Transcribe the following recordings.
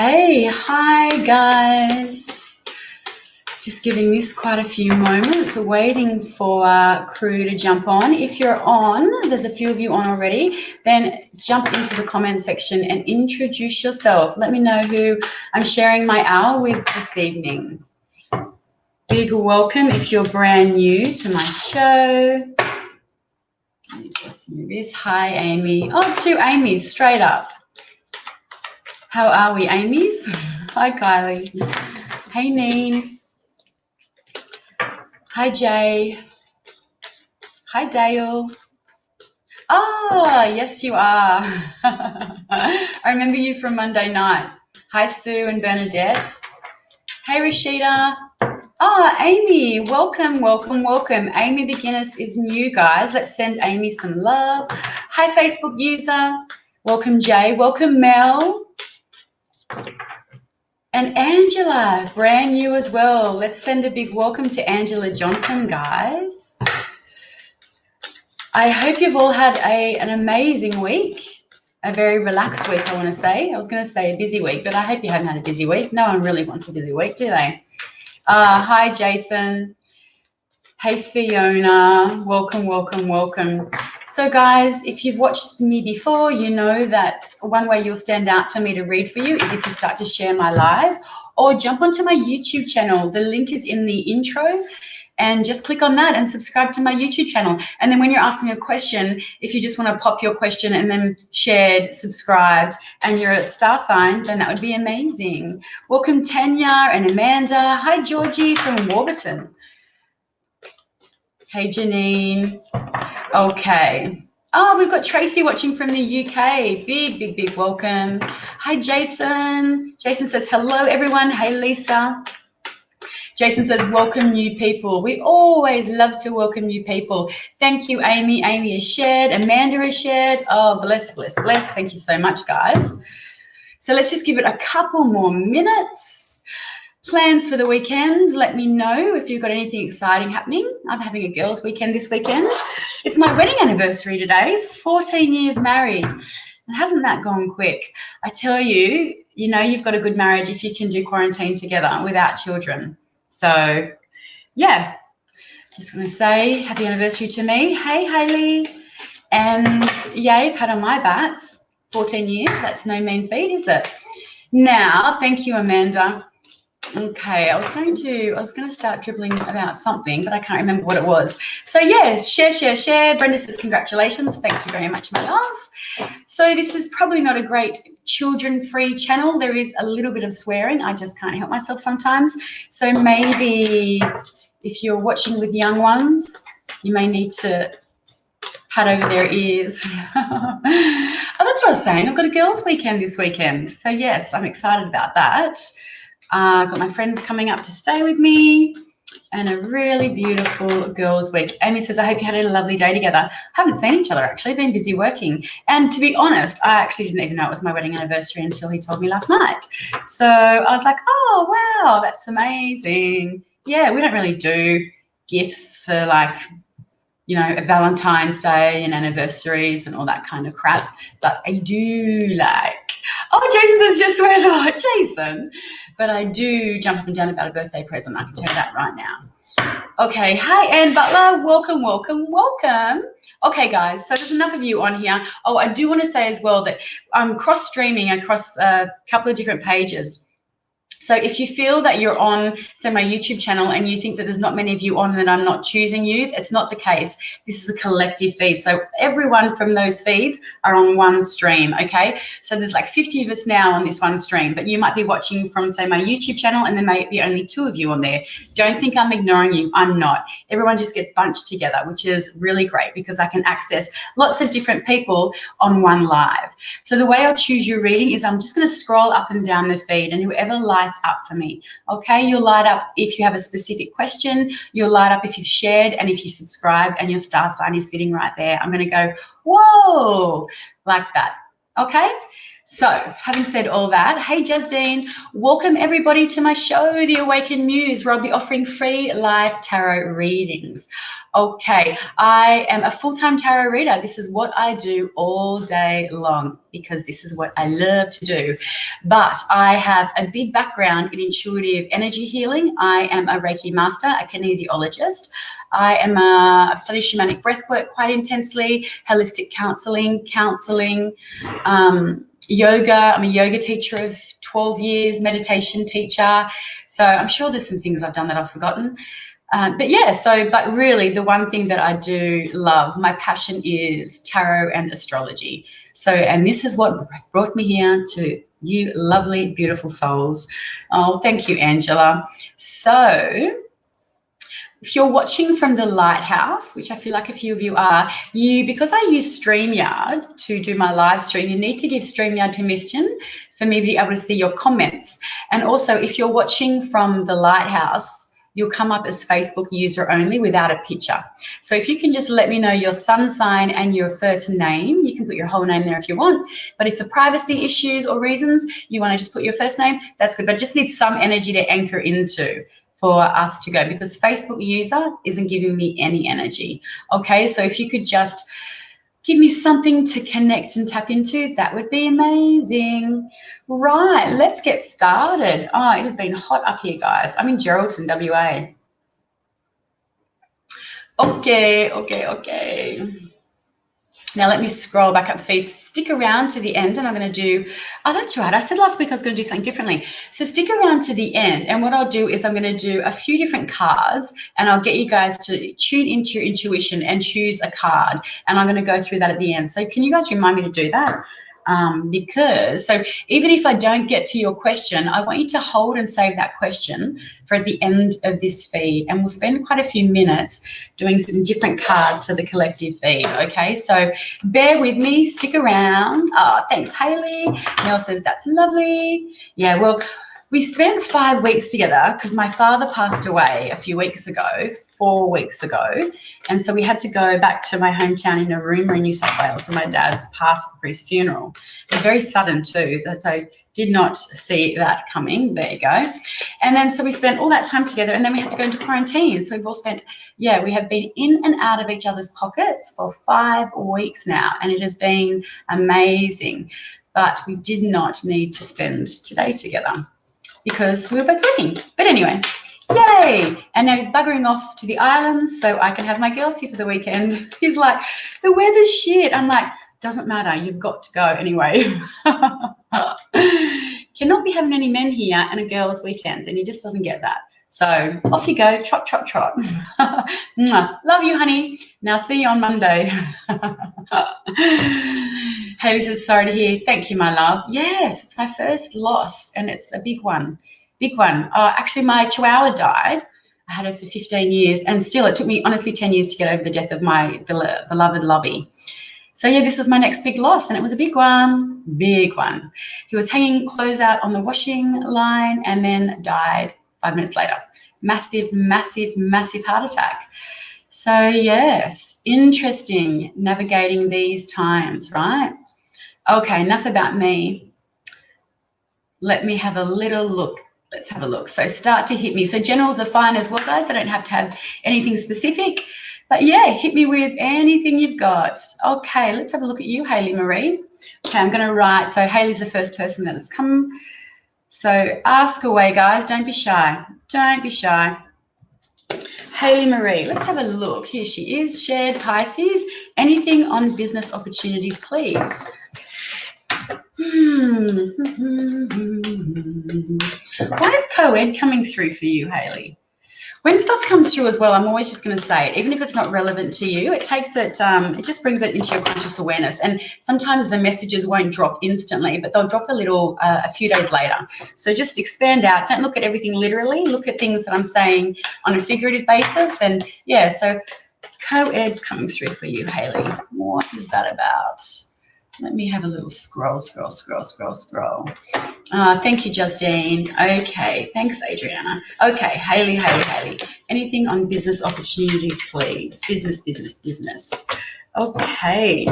Okay, hi guys. Just giving this quite a few moments, waiting for crew to jump on. If you're on, there's a few of you on already, then jump into the comment section and introduce yourself. Let me know who I'm sharing my hour with this evening. Big welcome if you're brand new to my show. Let me just move this. Hi, Amy. Oh, two Amy's straight up. How are we, Amy's? Hi, Kylie. Hey, Neen. Hi, Jay. Hi, Dale. Oh, yes, you are. I remember you from Monday night. Hi, Sue and Bernadette. Hey, Rashida. Oh, Amy, welcome, welcome, welcome. Amy McGuinness is new, guys. Let's send Amy some love. Hi, Facebook user. Welcome, Jay. Welcome, Mel. And Angela, brand new as well. Let's send a big welcome to Angela Johnson, guys. I hope you've all had an amazing week, a very relaxed week, I want to say. I was going to say a busy week, but I hope you haven't had a busy week. No one really wants a busy week, do they? Hi, Jason. Hey, Fiona. Welcome, welcome, welcome. So, guys, if you've watched me before, you know that one way you'll stand out for me to read for you is if you start to share my live or jump onto my YouTube channel. The link is in the intro, and just click on that and subscribe to my YouTube channel. And then when you're asking a question, if you just want to pop your question and then shared, subscribed, and you're a star sign, then that would be amazing. Welcome, Tanya and Amanda. Hi, Georgie from Warburton. Hey, Janine. Okay. Oh, we've got Tracy watching from the UK. Big, big, big welcome. Hi, Jason. Jason says, hello, everyone. Hey, Lisa. Jason says, welcome new people. We always love to welcome new people. Thank you, Amy. Amy has shared. Amanda has shared. Oh, bless, bless, bless. Thank you so much, guys. So let's just give it a couple more minutes. Plans for the weekend, let me know if you've got anything exciting happening. I'm having a girls' weekend this weekend. It's my wedding anniversary today, 14 years married. And hasn't that gone quick? I tell you, you know you've got a good marriage if you can do quarantine together without children. So, yeah, just want to say happy anniversary to me. Hey, Hayley. And yay, pat on my back. 14 years, that's no mean feat, is it? Now, thank you, Amanda. Okay, I was going to start dribbling about something, but I can't remember what it was. So yes, share. Brenda says congratulations. Thank you very much, my love. So this is probably not a great children-free channel. There is a little bit of swearing. I just can't help myself sometimes. So maybe if you're watching with young ones, you may need to pat over their ears. Oh, that's what I was saying. I've got a girls' weekend this weekend. So yes, I'm excited about that. Got my friends coming up to stay with me and a really beautiful girls' week. Amy says, I hope you had a lovely day together. Haven't seen each other, actually. Been busy working. And to be honest, I actually didn't even know it was my wedding anniversary until he told me last night. So I was like, oh, wow, that's amazing. Yeah, we don't really do gifts for like, you know, Valentine's Day and anniversaries and all that kind of crap. But I do like, oh, Jason says just swears a lot, Jason. But I do jump up and down about a birthday present. I can tell you that right now. Okay, hi, Ann Butler. Welcome, welcome, welcome. Okay, guys, so there's enough of you on here. Oh, I do want to say as well that I'm cross-streaming across a couple of different pages. So if you feel that you're on, say, my YouTube channel and you think that there's not many of you on, that I'm not choosing you, it's not the case. This is a collective feed. So everyone from those feeds are on one stream, okay? So there's like 50 of us now on this one stream, but you might be watching from, say, my YouTube channel and there may be only 2 of you on there. Don't think I'm ignoring you. I'm not. Everyone just gets bunched together, which is really great because I can access lots of different people on one live. So the way I'll choose your reading is I'm just going to scroll up and down the feed, and whoever lights up for me, okay? You'll light up if you have a specific question, you'll light up if you've shared and if you subscribe, and your star sign is sitting right there. I'm going to go, whoa, like that, okay? So, having said all that, hey Jasdeen, welcome everybody to my show, The Awakened Muse, where I'll be offering free live tarot readings. Okay, I am a full-time tarot reader. This is what I do all day long because this is what I love to do. But I have a big background in intuitive energy healing. I am a Reiki master, a kinesiologist. I've studied shamanic breathwork quite intensely, holistic counseling, yoga. I'm a yoga teacher of 12 years, meditation teacher. So I'm sure there's some things I've done that I've forgotten. But really the one thing that I do love, my passion is tarot and astrology. So, and this is what brought me here to you lovely, beautiful souls. Oh, thank you, Angela. So, if you're watching from the lighthouse, which I feel like a few of you are, because I use StreamYard to do my live stream, you need to give StreamYard permission for me to be able to see your comments. And also, if you're watching from the lighthouse, you'll come up as Facebook user only without a picture. So if you can just let me know your sun sign and your first name, you can put your whole name there if you want. But if for privacy issues or reasons you want to just put your first name, that's good. But just need some energy to anchor into for us to go, because Facebook user isn't giving me any energy. Okay, so if you could just give me something to connect and tap into, that would be amazing. Right, let's get started. Oh, it has been hot up here, guys. I'm in Geraldton, WA. Okay. Now let me scroll back up the feed. Stick around to the end and I'm going to do, oh, that's right. I said last week I was going to do something differently. So stick around to the end, and what I'll do is I'm going to do a few different cards and I'll get you guys to tune into your intuition and choose a card. And I'm going to go through that at the end. So can you guys remind me to do that? So even if I don't get to your question, I want you to hold and save that question for at the end of this feed, and we'll spend quite a few minutes doing some different cards for the collective feed. Okay, so bear with me, stick around. Oh, thanks, Haley. Mel says that's lovely. Yeah, well, we spent 5 weeks together because my father passed away a few weeks ago, 4 weeks ago. And so we had to go back to my hometown in Narooma in New South Wales for my dad's passing for his funeral. It was very sudden too, so I did not see that coming. There you go. And then so we spent all that time together, and then we had to go into quarantine. So we've all spent, we have been in and out of each other's pockets for 5 weeks now, and it has been amazing. But we did not need to spend today together because we were both working. But anyway, yay! And now he's buggering off to the islands so I can have my girls here for the weekend. He's like, the weather's shit. I'm like, doesn't matter, you've got to go anyway. Cannot be having any men here and a girls' weekend, and he just doesn't get that. So off you go, trot, trot, trot. Love you, honey. Now see you on Monday. Haley says, sorry to hear. Thank you, my love. Yes, it's my first loss, and it's a big one. Big one. Actually, my chihuahua died. I had her for 15 years, and still it took me, honestly, 10 years to get over the death of my beloved Lovey. So, yeah, this was my next big loss, and it was a big one, big one. He was hanging clothes out on the washing line and then died 5 minutes later. Massive, massive, massive heart attack. So, yes, interesting navigating these times, right? Okay, enough about me. Let me have a little look. Let's have a look. So start to hit me. So generals are fine as well, guys. I don't have to have anything specific. But, yeah, hit me with anything you've got. Okay, let's have a look at you, Haley Marie. Okay, I'm going to write. So Haley's the first person that has come. So ask away, guys. Don't be shy. Don't be shy. Haley Marie, let's have a look. Here she is. Shared Pisces. Anything on business opportunities, please. Why is co-ed coming through for you, Haley? When stuff comes through as well, I'm always just going to say it, even if it's not relevant to you, it takes it, it just brings it into your conscious awareness. And sometimes the messages won't drop instantly, but they'll drop a few days later. So just expand out. Don't look at everything literally. Look at things that I'm saying on a figurative basis. And yeah, so co-ed's coming through for you, Haley. What is that about? Let me have a little scroll. Thank you, Justine. Okay, thanks, Adriana. Okay, Haley. Anything on business opportunities, please? Business. Okay.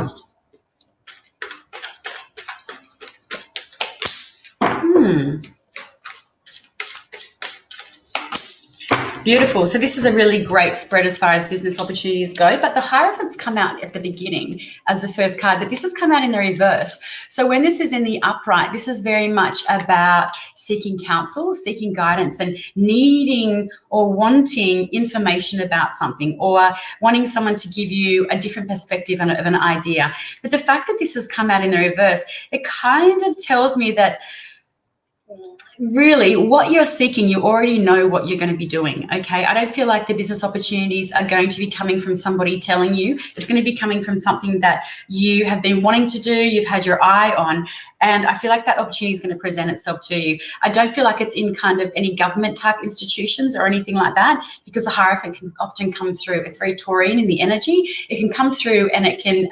Beautiful. So this is a really great spread as far as business opportunities go, but the Hierophant's come out at the beginning as the first card, but this has come out in the reverse. So when this is in the upright, this is very much about seeking counsel, seeking guidance, and needing or wanting information about something, or wanting someone to give you a different perspective of an idea. But the fact that this has come out in the reverse, it kind of tells me that really what you're seeking, you already know what you're going to be doing. Okay, I don't feel like the business opportunities are going to be coming from somebody telling you. It's going to be coming from something that you have been wanting to do, you've had your eye on, and I feel like that opportunity is going to present itself to you. I don't feel like it's in kind of any government type institutions or anything like that, because the Hierophant can often come through. It's very Taurian in the energy. It can come through and it can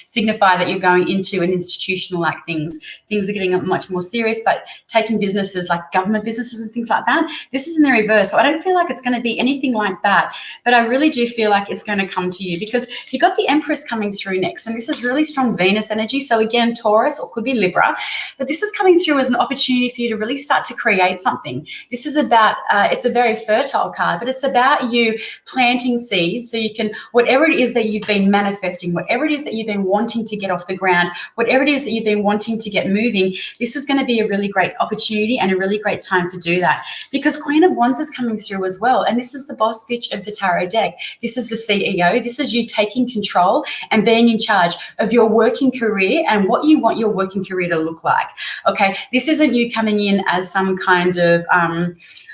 signify that you're going into an institutional like things. Things are getting much more serious, but taking businesses like government businesses and things like that, this is in the reverse. So I don't feel like it's going to be anything like that, but I really do feel like it's going to come to you, because you got the Empress coming through next, and this is really strong Venus energy. So again, Taurus, or could be Libra, but this is coming through as an opportunity for you to really start to create something. This is about, it's a very fertile card, but it's about you planting seeds so you can, whatever it is that you've been manifesting, whatever it is that you've been wanting to get off the ground, whatever it is that you've been wanting to get moving, this is going to be a really great opportunity and a really great time to do that, because Queen of Wands is coming through as well. And this is the boss bitch of the tarot deck. This is the CEO. This is you taking control and being in charge of your working career and what you want your working career to look like. Okay, this isn't you coming in as some kind of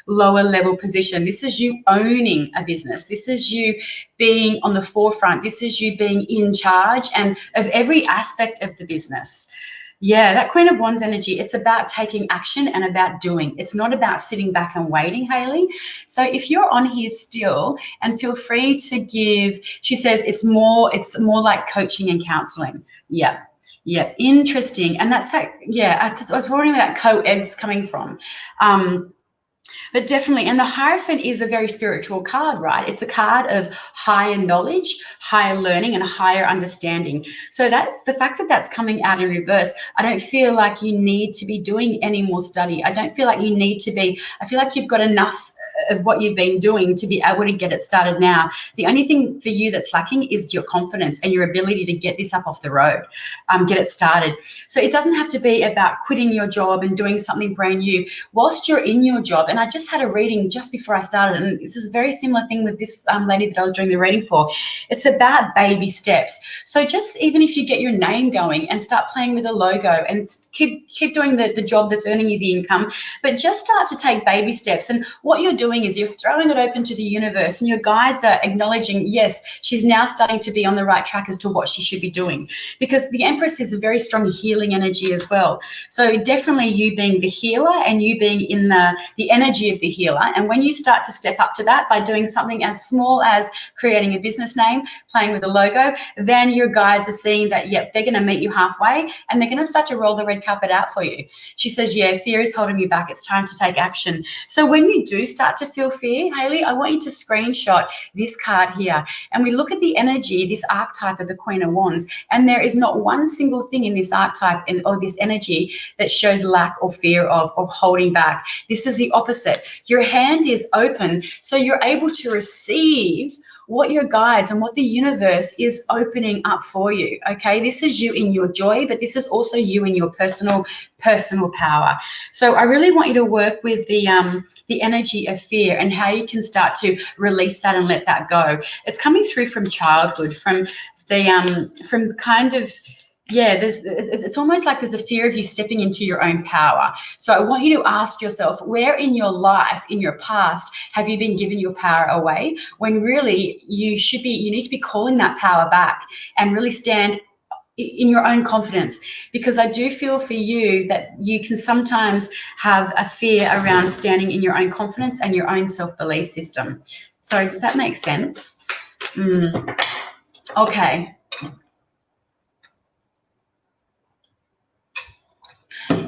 lower level position. This is you owning a business. This is you being on the forefront. This is you being in charge and of every aspect of the business. Yeah, that Queen of Wands energy, it's about taking action and about doing. It's not about sitting back and waiting, Hayley. So if you're on here still, and feel free to give, she says it's more like coaching and counseling. Yeah. Yeah, interesting. And that's that, yeah, I was wondering where that co-ed's coming from. But definitely, and the Hierophant is a very spiritual card, right? It's a card of higher knowledge, higher learning, and higher understanding. So that's the fact that that's coming out in reverse. I don't feel like you need to be doing any more study. I don't feel like you need to be, I feel like you've got enough of what you've been doing to be able to get it started now. The only thing for you that's lacking is your confidence and your ability to get this up off the road, get it started. So it doesn't have to be about quitting your job and doing something brand new whilst you're in your job. And I just had a reading just before I started, and this is a very similar thing with this lady that I was doing the reading for. It's about baby steps. So just even if you get your name going and start playing with a logo and keep doing the job that's earning you the income, but just start to take baby steps. And what you're doing is you're throwing it open to the universe, and your guides are acknowledging, yes, she's now starting to be on the right track as to what she should be doing, because the Empress is a very strong healing energy as well. So definitely you being the healer and you being in the energy of the healer. And when you start to step up to that by doing something as small as creating a business name, playing with a logo, then your guides are seeing that, yep, they're going to meet you halfway and they're going to start to roll the red carpet out for you. She says, yeah, fear is holding you back. It's time to take action. So when you do start to feel fear, Hayley, I want you to screenshot this card here. And we look at the energy, this archetype of the Queen of Wands, and there is not one single thing in this archetype or this energy that shows lack or fear of or holding back. This is the opposite. Your hand is open, so you're able to receive what your guides and what the universe is opening up for you. Okay, this is you in your joy, but this is also you in your personal power. So I really want you to work with the energy of fear and how you can start to release that and let that go. It's coming through from childhood, from kind of, yeah, it's almost like there's a fear of you stepping into your own power. So I want you to ask yourself, where in your life, in your past, have you been giving your power away, when really you need to be calling that power back and really stand in your own confidence? Because I do feel for you that you can sometimes have a fear around standing in your own confidence and your own self-belief system. So does that make sense? Okay.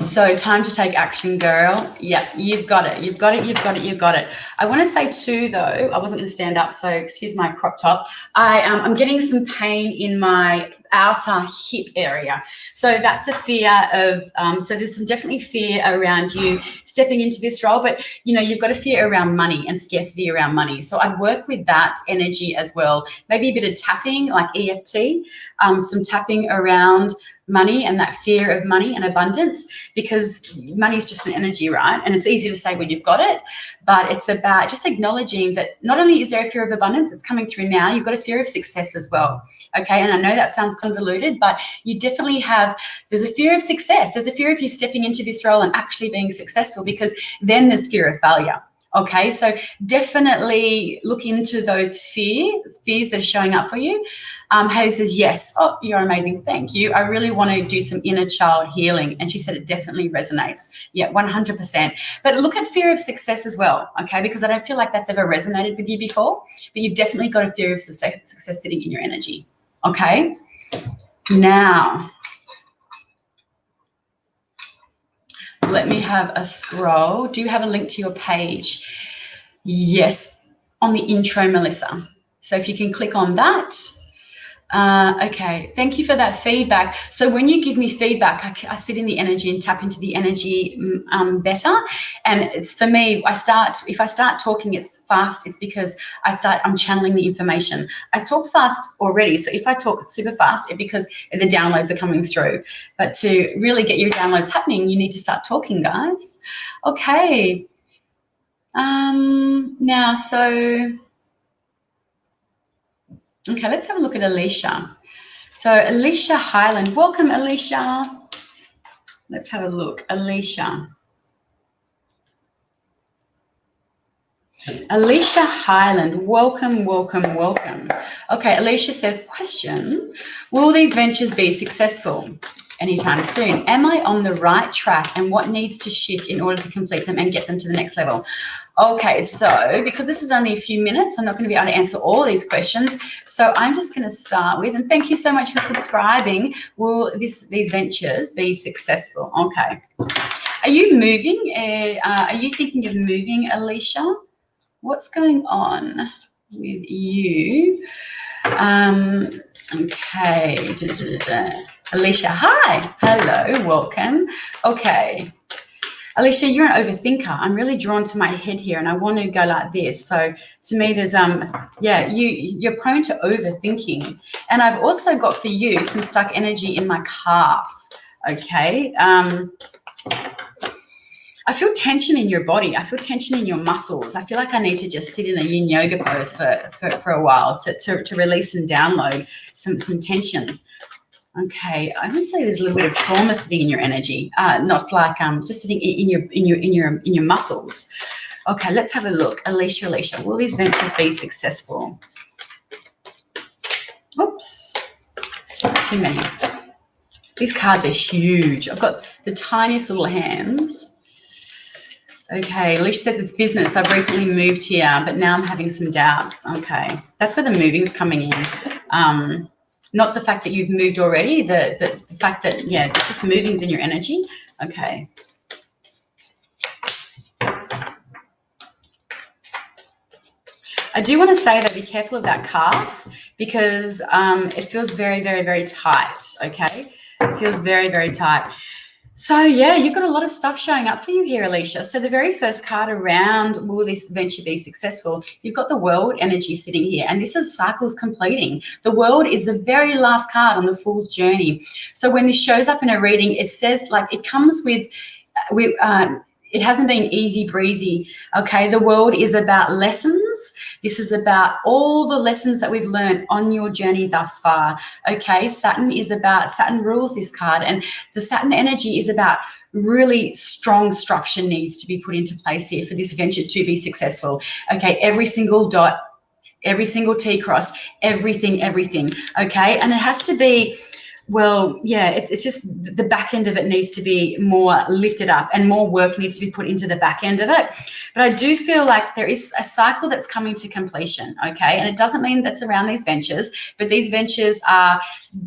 So time to take action, girl. Yeah, you've got it. You've got it. You've got it. You've got it. I want to say too, though, I wasn't going to stand up, so excuse my crop top. I'm getting some pain in my outer hip area. So that's a fear of, so there's some definitely fear around you stepping into this role, but you know, you've got a fear around money and scarcity around money. So I'd work with that energy as well. Maybe a bit of tapping like EFT, some tapping around money and that fear of money and abundance, because money is just an energy, right? And it's easy to say when you've got it, but it's about just acknowledging that not only is there a fear of abundance, it's coming through now, you've got a fear of success as well. Okay, and I know that sounds convoluted, but you definitely have, there's a fear of success. There's a fear of you stepping into this role and actually being successful, because then there's fear of failure. Okay, so definitely look into those fears that are showing up for you. Haley says, yes. Oh, you're amazing. Thank you. I really want to do some inner child healing. And she said it definitely resonates. Yeah, 100%. But look at fear of success as well, okay, because I don't feel like that's ever resonated with you before, but you've definitely got a fear of success sitting in your energy, okay? Now, let me have a scroll. Do you have a link to your page? Yes, on the intro, Melissa. So if you can click on that. Okay, thank you for that feedback. So when you give me feedback, I sit in the energy and tap into the energy better. And it's, for me, if I start talking it's fast, it's because I'm channeling the information. I talk fast already, so if I talk super fast, it's because the downloads are coming through. But to really get your downloads happening, you need to start talking, guys. Okay. Now, so... Okay, let's have a look at Alicia. So Alicia Highland, welcome Alicia. Let's have a look, Alicia. Alicia Highland, welcome, welcome, welcome. Okay, Alicia says, question, will these ventures be successful anytime soon? Am I on the right track, and what needs to shift in order to complete them and get them to the next level? Okay, so because this is only a few minutes, I'm not going to be able to answer all these questions. So I'm just going to start with, and thank you so much for subscribing. Will these ventures be successful? Okay. Are you moving? Are you thinking of moving, Alicia? What's going on with you? Okay. Alicia, hi. Hello, welcome. Okay. Alicia, you're an overthinker. I'm really drawn to my head here, and I want to go like this. So to me, there's you're prone to overthinking, and I've also got for you some stuck energy in my calf. Okay. I feel tension in your body. I feel tension in your muscles. I feel like I need to just sit in a yin yoga pose for a while to release and download some tension. Okay, I would say there's a little bit of trauma sitting in your energy, not like just sitting in your muscles. Okay, let's have a look. Alicia, will these ventures be successful? Oops, too many. These cards are huge. I've got the tiniest little hands. Okay, Alicia says it's business. I've recently moved here, but now I'm having some doubts. Okay, that's where the moving's coming in. Not the fact that you've moved already, the fact that, yeah, it's just moving's in your energy. Okay. I do want to say that be careful of that calf, because it feels very, very, very tight, okay? It feels very, very tight. So, yeah, you've got a lot of stuff showing up for you here, Alicia. So the very first card around, will this venture be successful? You've got the world energy sitting here, and this is cycles completing. The world is the very last card on the Fool's journey. So when this shows up in a reading, it says, like, it comes with it hasn't been easy breezy, okay? The world is about lessons. This is about all the lessons that we've learned on your journey thus far, okay? Saturn rules this card, and the Saturn energy is about really strong structure needs to be put into place here for this venture to be successful, okay? Every single dot, every single T crossed, everything, okay? And it has to be Well, yeah, it's just the back end of it needs to be more lifted up and more work needs to be put into the back end of it. But I do feel like there is a cycle that's coming to completion, okay? And it doesn't mean that's around these ventures, but these ventures are,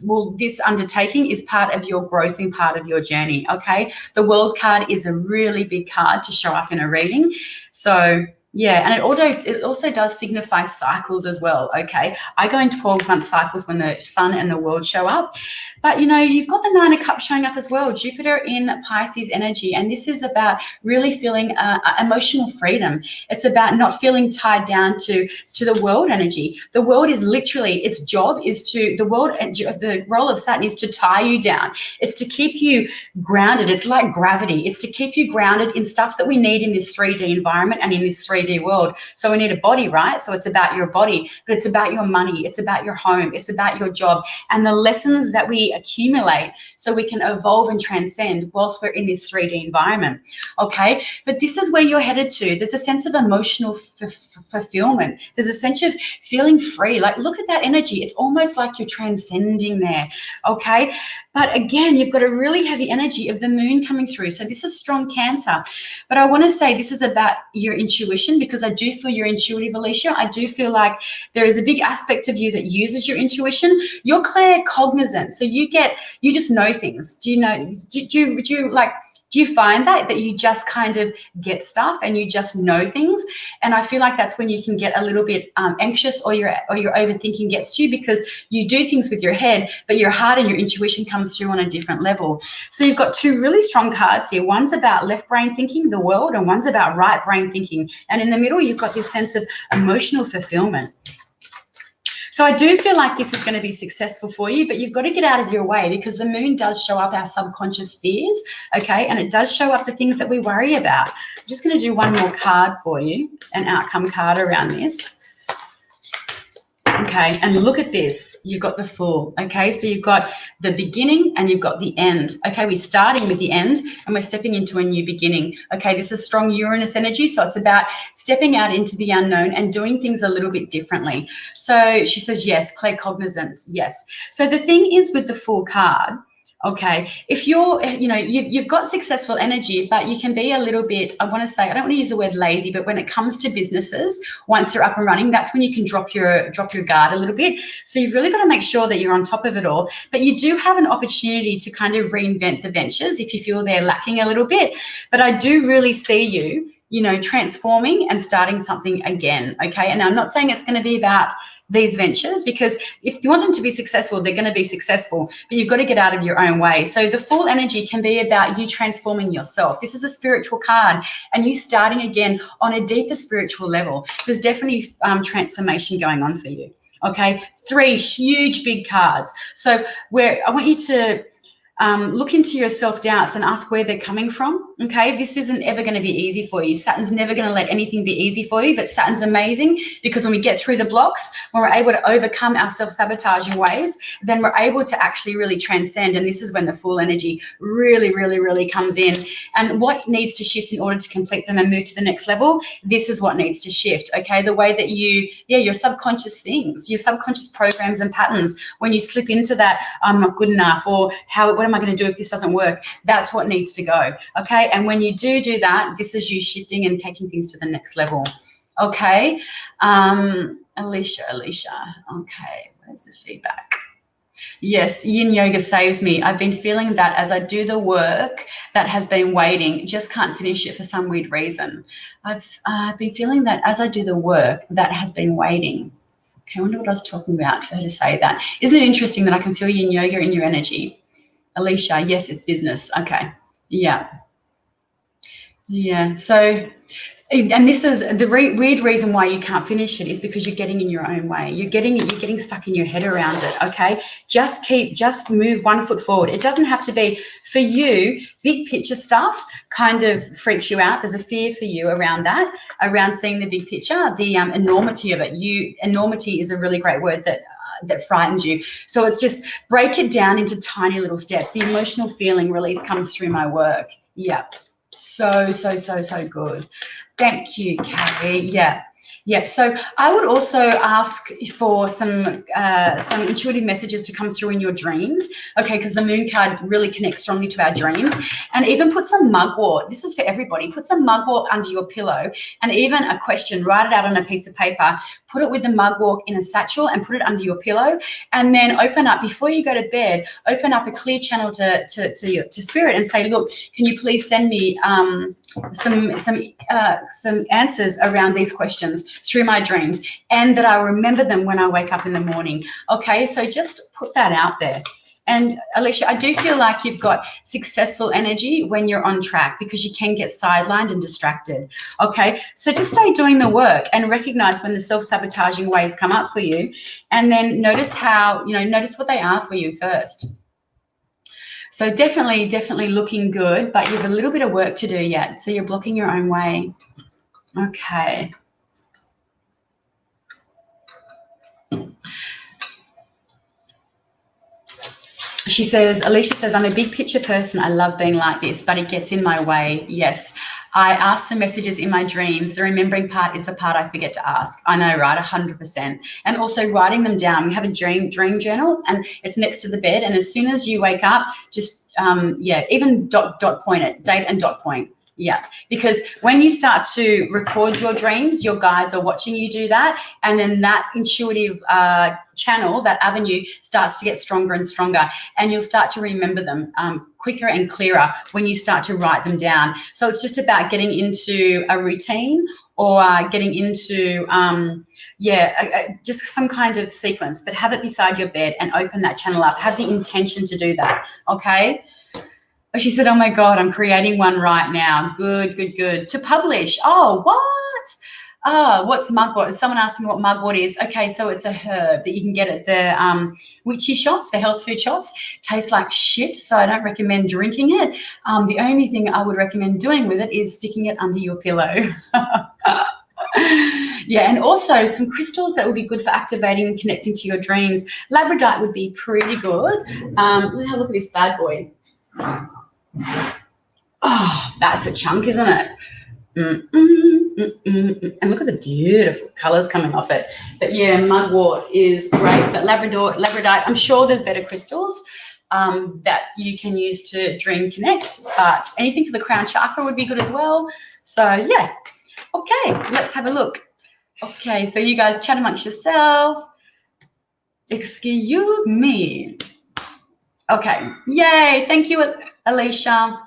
well, this undertaking is part of your growth and part of your journey, okay? The World card is a really big card to show up in a reading. So yeah, and it also does signify cycles as well, okay? I go in 12-month cycles when the sun and the world show up. But, you know, you've got the Nine of Cups showing up as well, Jupiter in Pisces energy, and this is about really feeling emotional freedom. It's about not feeling tied down to the world energy. The world is literally, its job is to, the role of Saturn is to tie you down. It's to keep you grounded. It's like gravity. It's to keep you grounded in stuff that we need in this 3D environment and in this 3D world. So we need a body, right? So it's about your body, but it's about your money. It's about your home. It's about your job and the lessons that we accumulate so we can evolve and transcend whilst we're in this 3D environment, okay? But this is where you're headed to. There's a sense of emotional fulfillment. There's a sense of feeling free. Like, look at that energy. It's almost like you're transcending there, okay? But again, you've got a really heavy energy of the moon coming through. So this is strong Cancer. But I want to say this is about your intuition, because I do feel you're intuitive, Alicia. I do feel like there is a big aspect of you that uses your intuition. You're claircognizant. So you just know things. Do you find that you just kind of get stuff and you just know things? And I feel like that's when you can get a little bit anxious, or your overthinking gets to you, because you do things with your head, but your heart and your intuition comes through on a different level. So you've got two really strong cards here. One's about left brain thinking, the world, and one's about right brain thinking. And in the middle, you've got this sense of emotional fulfillment. So I do feel like this is going to be successful for you, but you've got to get out of your way, because the moon does show up our subconscious fears, okay? And it does show up the things that we worry about. I'm just going to do one more card for you, an outcome card around this. Okay, and look at this. You've got the Fool, okay? So you've got the beginning and you've got the end, okay? We're starting with the end and we're stepping into a new beginning, okay? This is strong Uranus energy, so it's about stepping out into the unknown and doing things a little bit differently. So she says, yes, claircognizance, yes. So the thing is with the Fool card, okay, if you're, you've got successful energy, but you can be a little bit, I don't want to use the word lazy, but when it comes to businesses, once they're up and running, that's when you can drop your guard a little bit. So you've really got to make sure that you're on top of it all. But you do have an opportunity to kind of reinvent the ventures if you feel they're lacking a little bit. But I do really see you, transforming and starting something again, okay? And I'm not saying it's going to be about these ventures, because if you want them to be successful, they're going to be successful, but you've got to get out of your own way. So the Fool energy can be about you transforming yourself. This is a spiritual card, and you starting again on a deeper spiritual level. There's definitely transformation going on for you, okay? 3 huge big cards. So I want you to look into your self-doubts and ask where they're coming from, okay? This isn't ever going to be easy for you. Saturn's never going to let anything be easy for you, but Saturn's amazing, because when we get through the blocks, when we're able to overcome our self-sabotaging ways, then we're able to actually really transcend, and this is when the Fool energy really, really, really comes in. And what needs to shift in order to complete them and move to the next level, this is what needs to shift, okay? The way that your subconscious things, your subconscious programs and patterns, when you slip into that, I'm not good enough, or what am I going to do if this doesn't work? That's what needs to go, okay? And when you do that, this is you shifting and taking things to the next level, okay? Alicia, okay, where's the feedback? Yes, yin yoga saves me. I've been feeling that as I do the work that has been waiting, just can't finish it for some weird reason. I've been feeling that as I do the work that has been waiting. Okay, I wonder what I was talking about for her to say that. Isn't it interesting that I can feel yin yoga in your energy? Alicia, yes, it's business. Okay, yeah. So, and this is the weird reason why you can't finish it, is because you're getting in your own way. You're getting stuck in your head around it, okay? Just move 1 foot forward. It doesn't have to be, for you, big picture stuff kind of freaks you out. There's a fear for you around that, around seeing the big picture, the enormity of it. Enormity is a really great word that frightens you. So it's just break it down into tiny little steps. The emotional feeling release comes through my work. Yeah. So good. Thank you, Carrie. Yeah. Yep. So I would also ask for some intuitive messages to come through in your dreams, okay? Because the moon card really connects strongly to our dreams. And even put some mugwort. This is for everybody. Put some mugwort under your pillow, and even a question. Write it out on a piece of paper. Put it with the mugwort in a satchel and put it under your pillow. And then open up before you go to bed. Open up a clear channel to spirit and say, look, can you please send me some answers around these questions through my dreams, and that I'll remember them when I wake up in the morning. Okay, so just put that out there. And Alicia, I do feel like you've got successful energy when you're on track, because you can get sidelined and distracted. Okay, so just stay doing the work and recognize when the self-sabotaging ways come up for you, and then notice how, notice what they are for you first. So definitely looking good, but you have a little bit of work to do yet. So you're blocking your own way. Okay. She says, Alicia says, I'm a big picture person. I love being like this, but it gets in my way. Yes. I ask for messages in my dreams. The remembering part is the part I forget to ask. I know, right? 100%. And also writing them down. We have a dream journal, and it's next to the bed. And as soon as you wake up, just, even dot point it, date and dot point. Yeah, because when you start to record your dreams, your guides are watching you do that, and then that intuitive channel, that avenue, starts to get stronger and stronger, and you'll start to remember them quicker and clearer when you start to write them down. So it's just about getting into a routine, or getting into just some kind of sequence, but have it beside your bed and open that channel up. Have the intention to do that, okay? She said, oh, my God, I'm creating one right now. Good. To publish. Oh, what? Oh, what's mugwort? Someone asked me what mugwort is. Okay, so it's a herb that you can get at the witchy shops, the health food shops. Tastes like shit, so I don't recommend drinking it. The only thing I would recommend doing with it is sticking it under your pillow. Yeah, and also some crystals that would be good for activating and connecting to your dreams. Labradorite would be pretty good. Let's have a look at this bad boy. Oh, that's a chunk, isn't it? And look at the beautiful colours coming off it. But yeah, mugwort is great. But labradorite, I'm sure there's better crystals that you can use to dream connect. But anything for the crown chakra would be good as well. So yeah, okay, let's have a look. Okay, so you guys chat amongst yourself. Excuse me. Okay, yay, thank you, Alicia.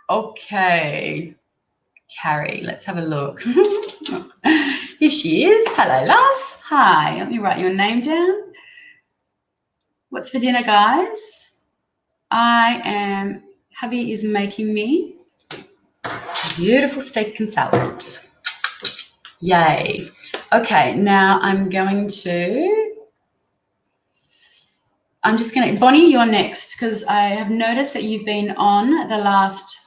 Okay, Carrie, let's have a look. Here she is. Hello, love. Hi, let me write your name down. What's for dinner, guys? Hubby is making me beautiful steak and salad. Yay. Okay, now I'm just going to, Bonnie, you're next, because I have noticed that you've been on the last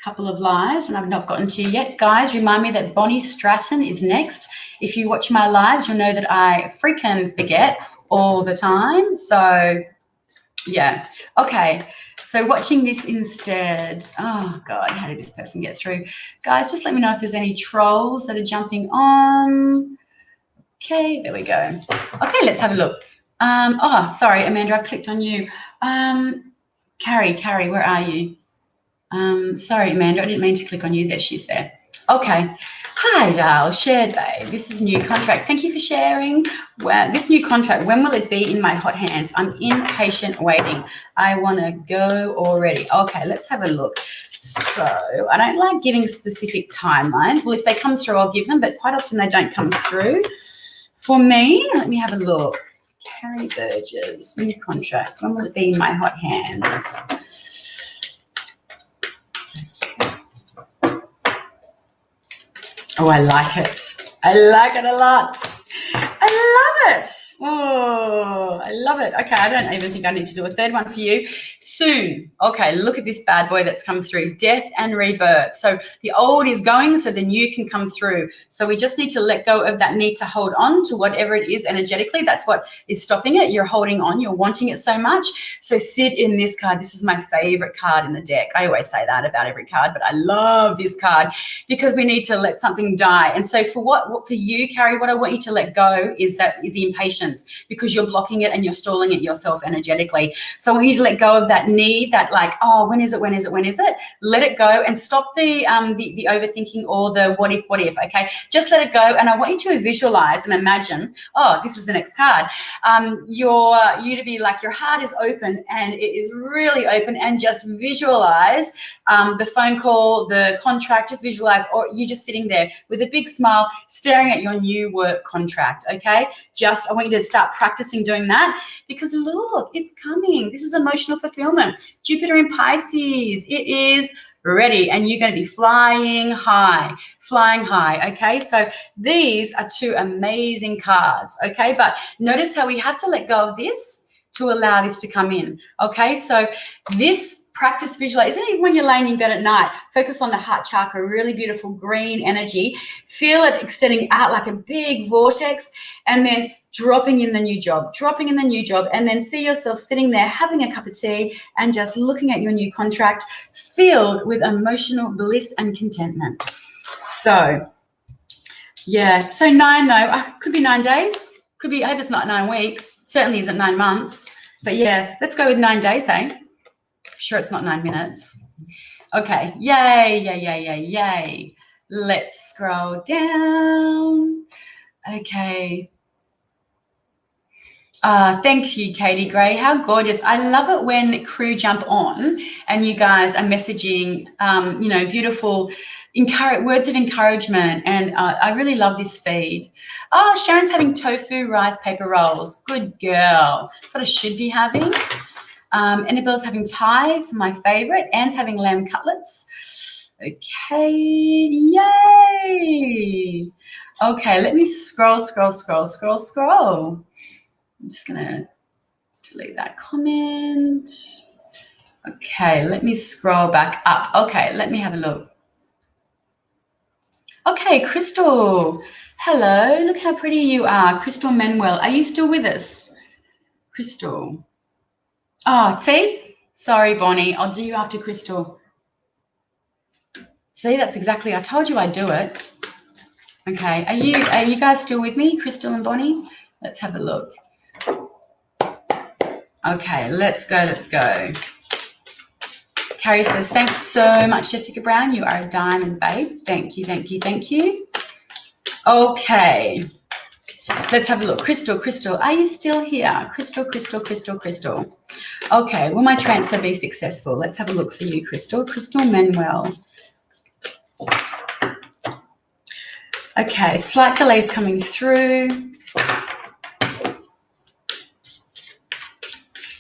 couple of lives and I've not gotten to you yet. Guys, remind me that Bonnie Stratton is next. If you watch my lives, you'll know that I freaking forget all the time. So, yeah. Okay, so watching this instead. Oh, God, how did this person get through? Guys, just let me know if there's any trolls that are jumping on. Okay, there we go. Okay, let's have a look. Sorry, Amanda, I've clicked on you. Carrie, where are you? Sorry, Amanda, I didn't mean to click on you. There, she's there. Okay. Hi, Dal. Shared, babe. This is new contract. Thank you for sharing. Well, this new contract, when will it be in my hot hands? I'm impatient waiting. I want to go already. Okay, let's have a look. So I don't like giving specific timelines. Well, if they come through, I'll give them, but quite often they don't come through. For me, let me have a look. Carrie Burgess, new contract. When will it be in my hot hands? Oh, I like it. I like it a lot. I love it. Oh, I love it. Okay, I don't even think I need to do a third one for you. Soon. Okay, look at this bad boy that's come through. Death and rebirth. So the old is going so the new can come through. So we just need to let go of that need to hold on to whatever it is energetically. That's what is stopping it. You're holding on. You're wanting it so much. So sit in this card. This is my favorite card in the deck. I always say that about every card, but I love this card because we need to let something die. And so for you, Carrie, what I want you to let go is the impatience, because you're blocking it and you're stalling it yourself energetically. So I want you to let go of that need, that like, oh, when is it? Let it go and stop the overthinking or the what if, okay? Just let it go. And I want you to visualize and imagine, oh, this is the next card. You to be like, your heart is open and it is really open, and just visualize the phone call, the contract, just visualize, or you just sitting there with a big smile staring at your new work contract, okay? I want you to start practicing doing that, because look, it's coming. This is emotional fulfillment. Jupiter in Pisces, it is ready, and you're going to be flying high, okay? So these are two amazing cards, okay? But notice how we have to let go of this to allow this to come in, okay? So this practice visualization, even when you're laying in bed at night, focus on the heart chakra, really beautiful green energy. Feel it extending out like a big vortex, and then dropping in the new job, and then see yourself sitting there having a cup of tea and just looking at your new contract, filled with emotional bliss and contentment. So, yeah, so 9 though, could be 9 days. Could be, I hope it's not 9 weeks. Certainly isn't 9 months. But yeah, let's go with 9 days, hey? Sure, it's not 9 minutes. Okay, yay. Let's scroll down. Okay. Thank you, Katie Gray. How gorgeous. I love it when crew jump on and you guys are messaging, beautiful words of encouragement. And I really love this feed. Oh, Sharon's having tofu rice paper rolls. Good girl. That's what I should be having. Annabelle's having Thais, my favorite. Anne's having lamb cutlets. Okay, yay. Okay, let me scroll. I'm just going to delete that comment. Okay, let me scroll back up. Okay, let me have a look. Okay, Crystal. Hello, look how pretty you are. Crystal Manuel, are you still with us? Crystal. Oh, see? Sorry, Bonnie. I'll do you after Crystal. See, that's exactly, I told you I'd do it. Okay, are you guys still with me, Crystal and Bonnie? Let's have a look. Okay, let's go. Carrie says, thanks so much, Jessica Brown. You are a diamond, babe. Thank you. Okay, let's have a look. Crystal, are you still here? Crystal. Okay, will my transfer be successful? Let's have a look for you, Crystal. Crystal Manuel. Okay, slight delays coming through.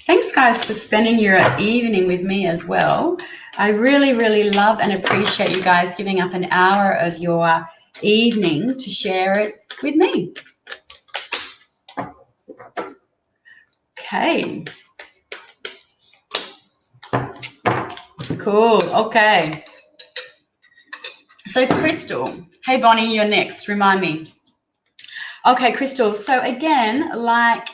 Thanks, guys, for spending your evening with me as well. I really, really love and appreciate you guys giving up an hour of your evening to share it with me. Okay. Cool. Okay. So, Crystal. Hey, Bonnie, you're next. Remind me. Okay, Crystal. So, again, like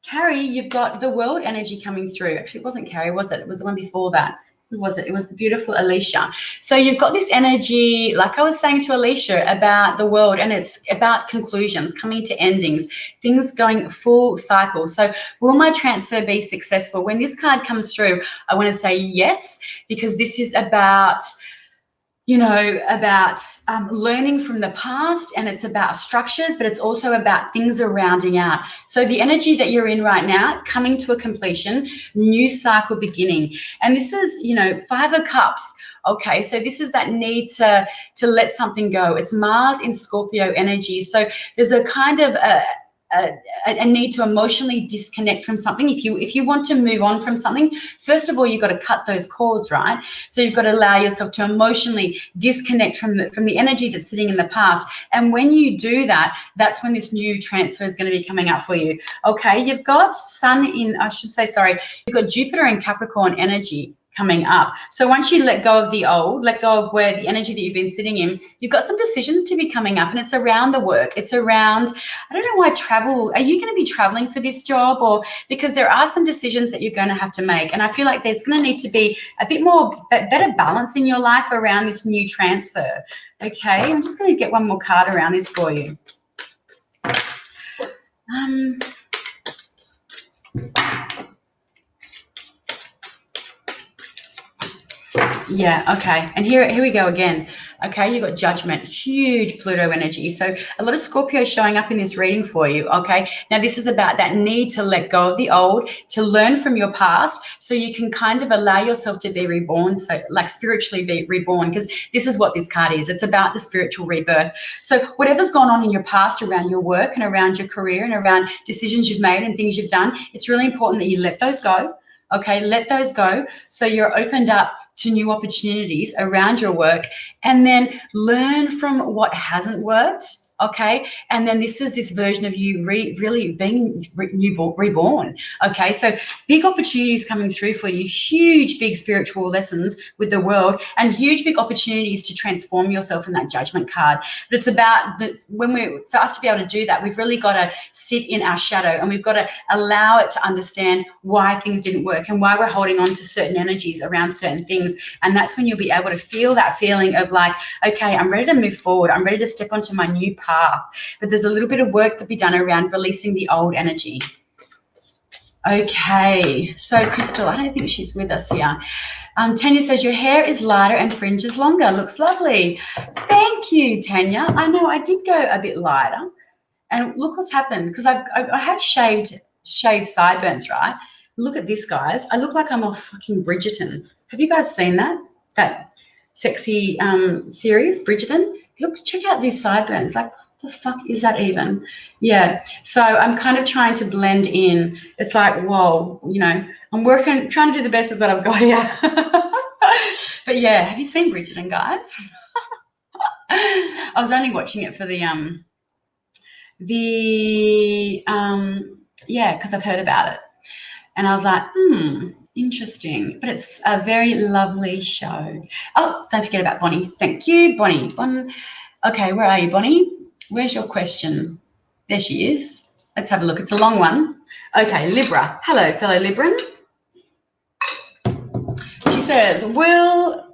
Carrie, you've got the world energy coming through. Actually, it wasn't Carrie, was it? It was the one before that. Who was it? It was the beautiful Alicia. So you've got this energy, like I was saying to Alicia, about the world, and it's about conclusions, coming to endings, things going full cycle. So will my transfer be successful? When this card comes through, I want to say yes, because this is about learning from the past, and it's about structures, but it's also about things are rounding out. So the energy that you're in right now, coming to a completion, new cycle beginning. And this is, 5 of Cups. Okay, so this is that need to let something go. It's Mars in Scorpio energy. So there's a kind of a need to emotionally disconnect from something. If you want to move on from something, first of all, you've got to cut those cords, right? So you've got to allow yourself to emotionally disconnect from the energy that's sitting in the past. And when you do that, that's when this new transfer is going to be coming up for you. Okay, you've got you've got Jupiter and Capricorn energy coming up. So once you let go of the old, let go of where the energy that you've been sitting in, you've got some decisions to be coming up, and it's around the work. It's around, I don't know why travel, are you going to be traveling for this job? Or because there are some decisions that you're going to have to make. And I feel like there's going to need to be a bit more, better balance in your life around this new transfer. Okay, I'm just going to get one more card around this for you. Yeah, okay. And here we go again. Okay, you've got Judgment, huge Pluto energy. So a lot of Scorpio showing up in this reading for you, okay? Now, this is about that need to let go of the old, to learn from your past so you can kind of allow yourself to be reborn, so like spiritually be reborn, because this is what this card is. It's about the spiritual rebirth. So whatever's gone on in your past around your work and around your career and around decisions you've made and things you've done, it's really important that you let those go, okay? Let those go so you're opened up to new opportunities around your work, and then learn from what hasn't worked, okay? And then this is this version of you really being reborn, okay? So big opportunities coming through for you, huge, big spiritual lessons with the world, and huge, big opportunities to transform yourself in that Judgment card. But it's about that for us to be able to do that, we've really got to sit in our shadow, and we've got to allow it to understand why things didn't work and why we're holding on to certain energies around certain things. And that's when you'll be able to feel that feeling of like, okay, I'm ready to move forward. I'm ready to step onto my new path. But there's a little bit of work to be done around releasing the old energy. Okay, so Crystal, I don't think she's with us here. Tanya says, your hair is lighter and fringes longer. Looks lovely. Thank you, Tanya. I know I did go a bit lighter. And look what's happened, because I have shaved sideburns, right? Look at this, guys. I look like I'm off fucking Bridgerton. Have you guys seen that sexy series, Bridgerton? Look, check out these sideburns. Like, what the fuck is that even? Yeah. So I'm kind of trying to blend in. It's like, whoa, you know, I'm trying to do the best with what I've got here. But yeah, have you seen Bridgerton, guys? I was only watching it for because I've heard about it. And I was like, interesting. But it's a very lovely show. Oh, don't forget about Bonnie. Thank you, Bonnie. Okay, where are you, Bonnie? Where's your question? There she is. Let's have a look. It's a long one. Okay, Libra. Hello, fellow Libran. She says, will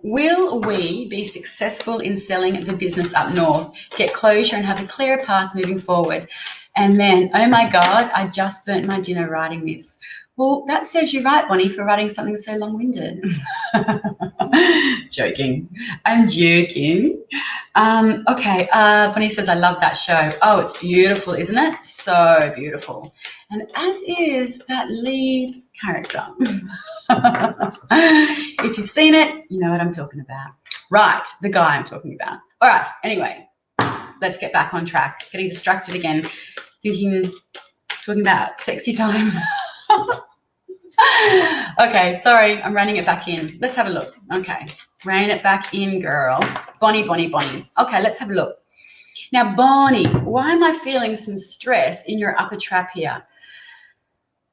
we be successful in selling the business up north, get closure and have a clear path moving forward? And then, oh my God, I just burnt my dinner writing this. Well, that serves you right, Bonnie, for writing something so long-winded. Joking. I'm joking. Okay, Bonnie says, I love that show. Oh, it's beautiful, isn't it? So beautiful. And as is that lead character. If you've seen it, you know what I'm talking about. Right, the guy I'm talking about. All right, anyway, let's get back on track. Getting distracted again, talking about sexy time. Okay, sorry, I'm reining it back in. Let's have a look. Okay, rein it back in, girl. Bonnie. Okay, let's have a look. Now, Bonnie, why am I feeling some stress in your upper trap here?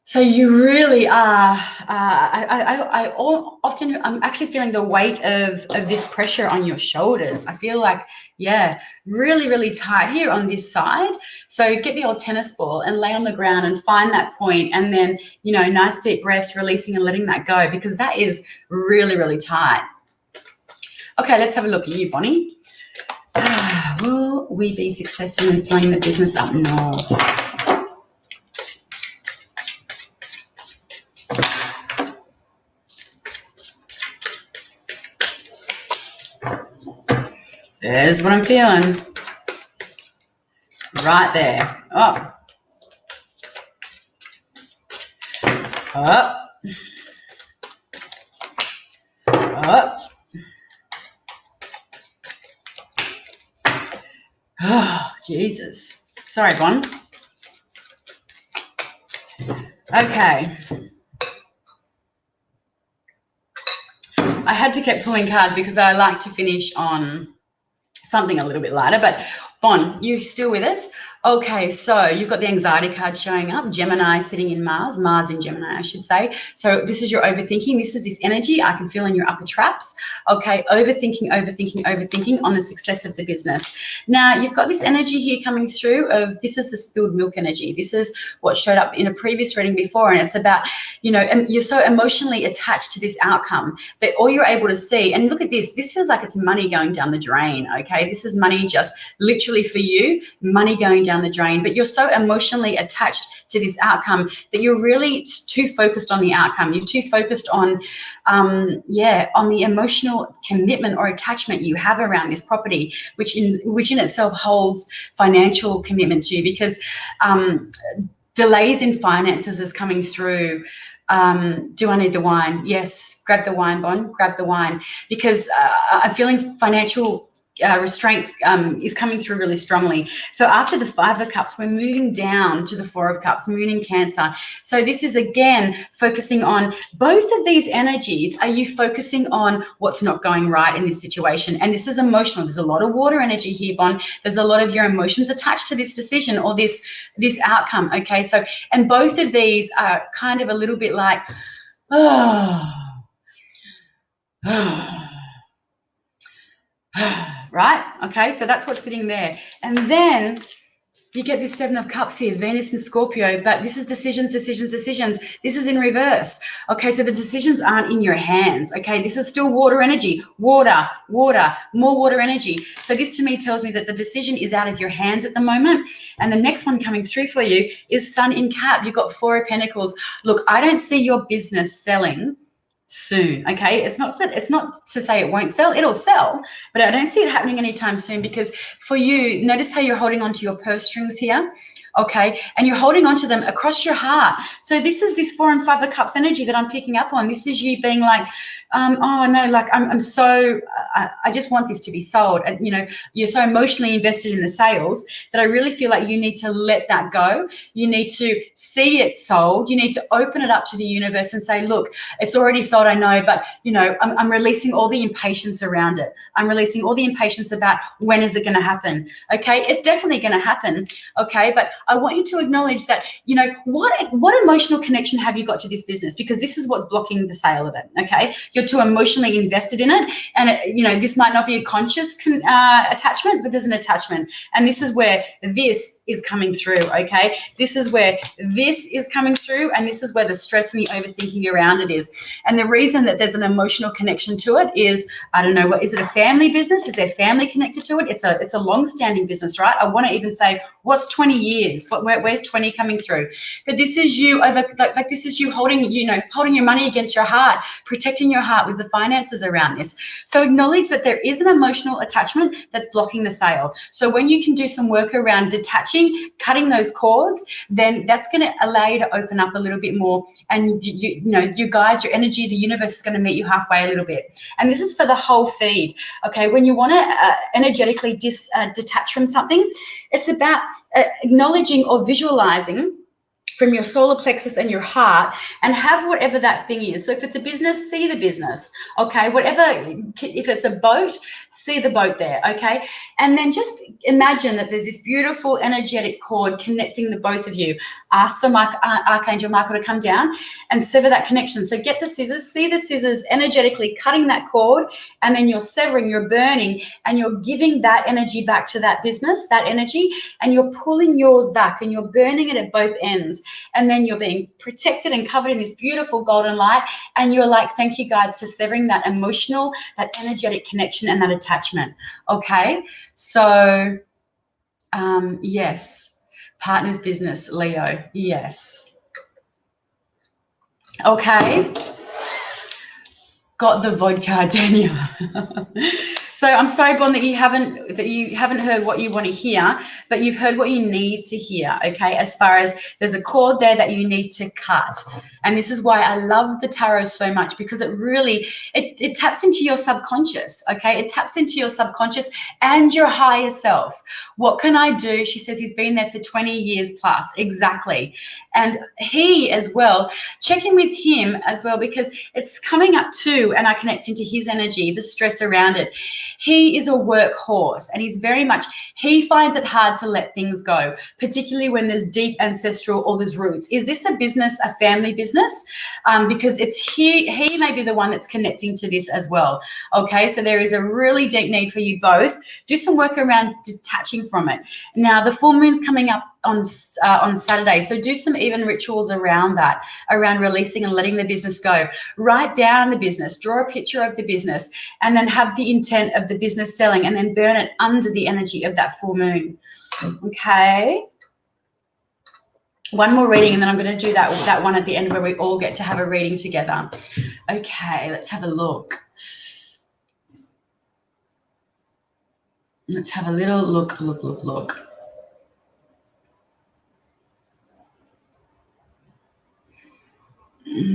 So you really are, I'm actually feeling the weight of this pressure on your shoulders. I feel like, yeah, really, really tight here on this side. So get the old tennis ball and lay on the ground and find that point, and then, you know, nice deep breaths, releasing and letting that go, because that is really, really tight. Okay, let's have a look at you, Bonnie. Will we be successful in selling the business up north? There's what I'm feeling. Right there. Up. Up. Up. Oh, Jesus. Sorry, Bon. Okay. I had to keep pulling cards because I like to finish on something a little bit lighter. But Bon, you still with us? Okay, so you've got the anxiety card showing up, Gemini sitting in Mars in Gemini, I should say. So this is your overthinking. This is this energy I can feel in your upper traps. Okay, overthinking on the success of the business. Now, you've got this energy here coming through of this is the spilled milk energy. This is what showed up in a previous reading before, and it's about, and you're so emotionally attached to this outcome that all you're able to see, and look at this feels like it's money going down the drain. Okay, this is money just literally for you, money going down the drain, but you're so emotionally attached to this outcome that you're really too focused on the outcome. You're too focused on on the emotional commitment or attachment you have around this property, which in itself holds financial commitment to you, because delays in finances is coming through. Do I need the wine? Yes, grab the wine, Bon, grab the wine, because I'm feeling financial restraints is coming through really strongly. So after the 5 of Cups, we're moving down to the 4 of Cups, Moon in Cancer. So this is again focusing on both of these energies. Are you focusing on what's not going right in this situation? And this is emotional. There's a lot of water energy here, Bon. There's a lot of your emotions attached to this decision or this outcome. Okay, so and both of these are kind of a little bit like, right? Okay, so that's what's sitting there. And then you get this 7 of Cups here, Venus and Scorpio, but this is decisions. This is in reverse. Okay, so the decisions aren't in your hands. Okay, this is still water energy, water, more water energy. So this to me tells me that the decision is out of your hands at the moment. And the next one coming through for you is Sun in Cap. You've got 4 of Pentacles. Look, I don't see your business selling soon. Okay, it's not to say it won't sell, it'll sell, but I don't see it happening anytime soon, because for you, notice how you're holding on to your purse strings here. Okay, and you're holding on to them across your heart. So this is this 4 and 5 of Cups energy that I'm picking up on. This is you being like, oh no, like I'm so, I just want this to be sold. And you're so emotionally invested in the sales that I really feel like you need to let that go. You need to see it sold. You need to open it up to the universe and say, look, it's already sold, I know, but I'm releasing all the impatience around it. I'm releasing all the impatience about when is it going to happen. Okay, it's definitely going to happen. Okay, but I want you to acknowledge that, what emotional connection have you got to this business? Because this is what's blocking the sale of it. Okay, you're too emotionally invested in it, and this might not be a conscious attachment, but there's an attachment, and this is where this is coming through. Okay, this is where this is coming through, and this is where the stress and the overthinking around it is. And the reason that there's an emotional connection to it is, I don't know, what is it? A family business? Is there family connected to it? It's a long-standing business, right? I want to even say, what's 20 years? Where's 20 coming through? But this is you this is you holding your money against your heart, protecting your heart with the finances around this. So acknowledge that there is an emotional attachment that's blocking the sale. So when you can do some work around detaching, cutting those cords, then that's going to allow you to open up a little bit more, and your guides, your energy, the universe is going to meet you halfway a little bit. And this is for the whole feed. Okay, when you want to energetically detach from something, it's about acknowledging or visualizing from your solar plexus and your heart, and have whatever that thing is. So if it's a business, see the business. Okay, whatever, if it's a boat, see the boat there. Okay, and then just imagine that there's this beautiful energetic cord connecting the both of you. Ask for Archangel Michael to come down and sever that connection. So get the scissors, see the scissors energetically cutting that cord, and then you're severing, you're burning, and you're giving that energy back to that business, that energy, and you're pulling yours back, and you're burning it at both ends. And then you're being protected and covered in this beautiful golden light, and you're like, thank you guys for severing that emotional, that energetic connection and that attachment. Okay, so yes, partner's business, Leo, yes. Okay, got the vodka, Daniel. So I'm sorry, Bon, that you haven't heard what you want to hear, but you've heard what you need to hear, okay? As far as there's a cord there that you need to cut. And this is why I love the tarot so much, because it really, it taps into your subconscious, okay? It taps into your subconscious and your higher self. What can I do? She says he's been there for 20 years plus. Exactly. And he as well, check in with him as well, because it's coming up too, and I connect into his energy, the stress around it. He is a workhorse, and he's very much, he finds it hard to let things go, particularly when there's deep ancestral or there's roots. Is this a business, a family business? Because it's he may be the one that's connecting to this as well. Okay, so there is a really deep need for you both. Do some work around detaching from it. Now, the full moon's coming up on Saturday, so do some even rituals around that, around releasing and letting the business go. Write down the business, draw a picture of the business, and then have the intent of the business selling, and then burn it under the energy of that full moon. Okay, one more reading, and then I'm going to do that one at the end where we all get to have a reading together. Okay, let's have a look. Let's have a little look.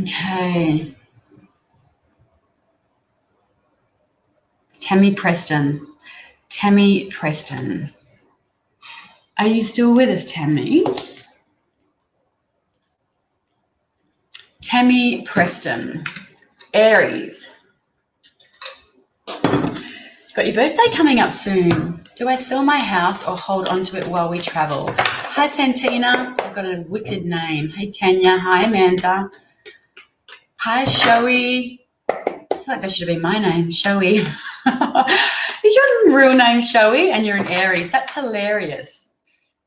Okay. Tammy Preston. Are you still with us, Tammy? Tammy Preston. Aries. Got your birthday coming up soon. Do I sell my house or hold on to it while we travel? Hi, Santina. I've got a wicked name. Hey, Tanya. Hi, Amanda. Hi, Shoei. I feel like that should have been my name, Shoei. Is your real name Shoei and you're an Aries? That's hilarious.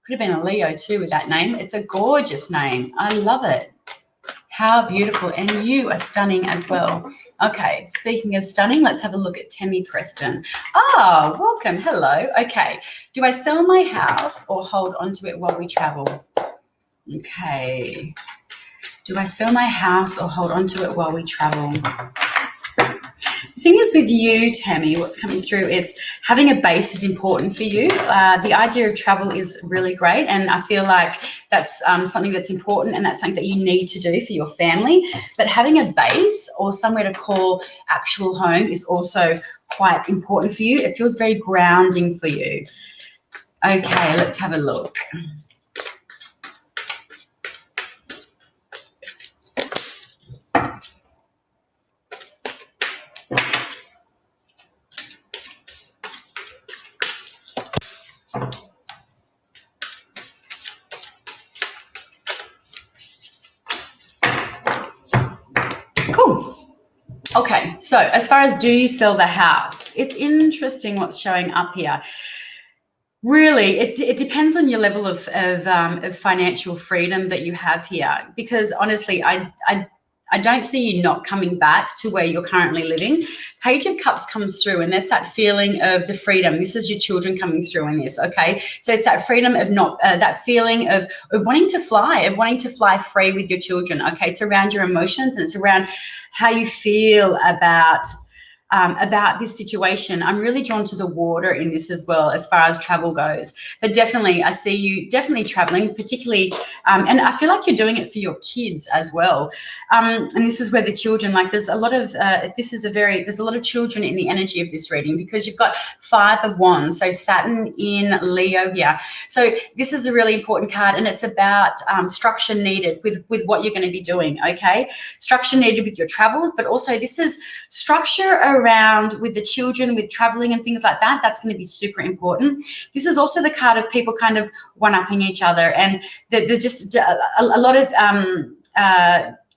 Could have been a Leo too with that name. It's a gorgeous name. I love it. How beautiful. And you are stunning as well. Okay, speaking of stunning, let's have a look at Tammy Preston. Oh, welcome. Hello. Okay. Do I sell my house or hold on to it while we travel? Okay. Do I sell my house or hold on to it while we travel? The thing is with you, Tammy, what's coming through, it's having a base is important for you. The idea of travel is really great, and I feel like that's something that's important, and that's something that you need to do for your family. But having a base or somewhere to call actual home is also quite important for you. It feels very grounding for you. Okay, let's have a look. Cool. Okay, so as far as do you sell the house, it's interesting what's showing up here. Really, it depends on your level of financial freedom that you have here, because honestly, I don't see you not coming back to where you're currently living. Page of Cups comes through, and there's that feeling of the freedom. This is your children coming through in this, okay? So it's that freedom of not, that feeling of wanting to fly free with your children, okay? It's around your emotions, and it's around how you feel about this situation. I'm really drawn to the water in this as well, as far as travel goes. But definitely, I see you definitely traveling, particularly, and I feel like you're doing it for your kids as well. And this is where the children, like, there's a lot of there's a lot of children in the energy of this reading, because you've got 5 of Wands, so Saturn in Leo here. So this is a really important card, and it's about structure needed with what you're going to be doing. Okay, structure needed with your travels, but also this is structure around with the children, with traveling and things like that. That's going to be super important. This is also the card of people kind of one-upping each other, and they're just a lot of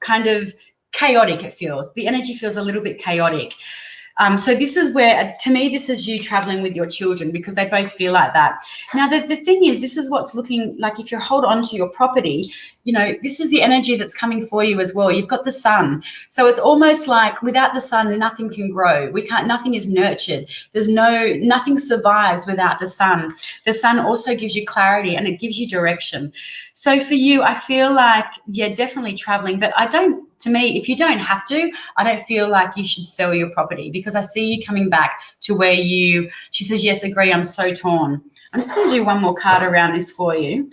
kind of chaotic. It feels, the energy feels a little bit chaotic. So this is where, to me, this is you traveling with your children, because they both feel like that. Now, the thing is, this is what's looking like, if you hold on to your property, this is the energy that's coming for you as well. You've got the sun. So it's almost like without the sun, nothing can grow. Nothing is nurtured. Nothing survives without the sun. The sun also gives you clarity and it gives you direction. So for you, I feel like, definitely traveling, but to me, if you don't have to, I don't feel like you should sell your property, because I see you coming back to where she says, yes, agree, I'm so torn. I'm just going to do one more card around this for you.